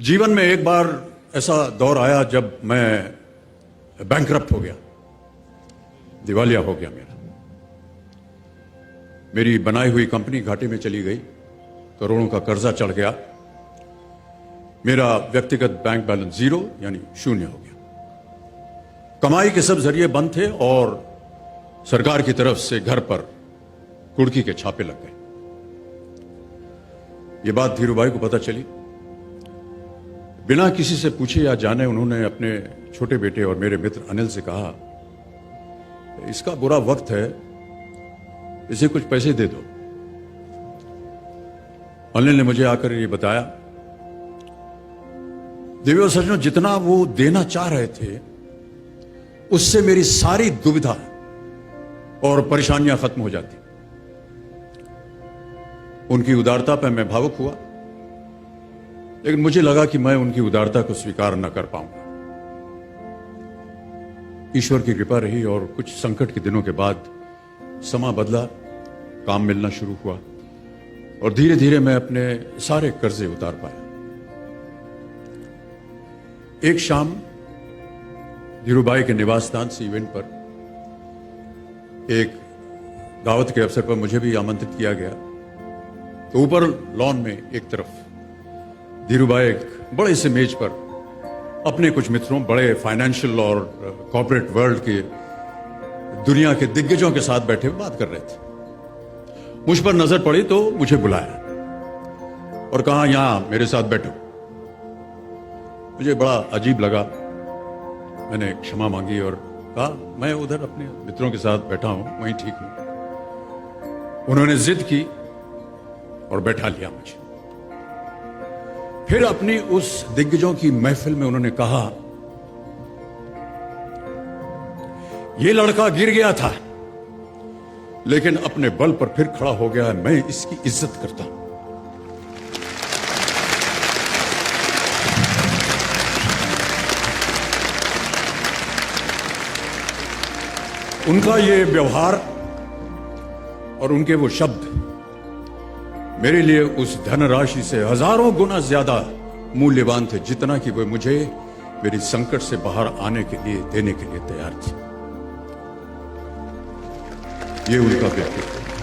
जीवन में एक बार ऐसा दौर आया जब मैं बैंकरप्ट हो गया, दिवालिया हो गया। मेरी बनाई हुई कंपनी घाटे में चली गई, करोड़ों का कर्जा चढ़ गया, मेरा व्यक्तिगत बैंक बैलेंस जीरो यानी शून्य हो गया। कमाई के सब जरिए बंद थे और सरकार की तरफ से घर पर कुर्की के छापे लग गए। ये बात धीरूभाई को पता चली। बिना किसी से पूछे या जाने उन्होंने अपने छोटे बेटे और मेरे मित्र अनिल से कहा, इसका बुरा वक्त है, इसे कुछ पैसे दे दो। अनिल ने मुझे आकर ये बताया, देवी और सज्जनों, जितना वो देना चाह रहे थे उससे मेरी सारी दुविधा और परेशानियां खत्म हो जाती। उनकी उदारता पर मैं भावुक हुआ, लेकिन मुझे लगा कि मैं उनकी उदारता को स्वीकार न कर पाऊंगा। ईश्वर की कृपा रही और कुछ संकट के दिनों के बाद समा बदला, काम मिलना शुरू हुआ और धीरे धीरे मैं अपने सारे कर्जे उतार पाया। एक शाम धीरूभाई के निवास स्थान से इवेंट पर एक दावत के अवसर पर मुझे भी आमंत्रित किया गया। तो ऊपर लॉन में एक तरफ धीरूभाई एक बड़े से मेज पर अपने कुछ मित्रों, बड़े फाइनेंशियल और कॉर्पोरेट वर्ल्ड के दुनिया के दिग्गजों के साथ बैठे हुए बात कर रहे थे। मुझ पर नजर पड़ी तो मुझे बुलाया और कहा, यहां मेरे साथ बैठो। मुझे बड़ा अजीब लगा। मैंने क्षमा मांगी और कहा, मैं उधर अपने मित्रों के साथ बैठा हूं, वहीं ठीक हूं। उन्होंने जिद की और बैठा लिया मुझे। फिर अपनी उस दिग्गजों की महफिल में उन्होंने कहा, यह लड़का गिर गया था लेकिन अपने बल पर फिर खड़ा हो गया है, मैं इसकी इज्जत करता हूं। उनका यह व्यवहार और उनके वो शब्द मेरे लिए उस धनराशि से हजारों गुना ज्यादा मूल्यवान थे, जितना कि वे मुझे मेरी संकट से बाहर आने के लिए देने के लिए तैयार थे। ये उनका व्यक्तित्व।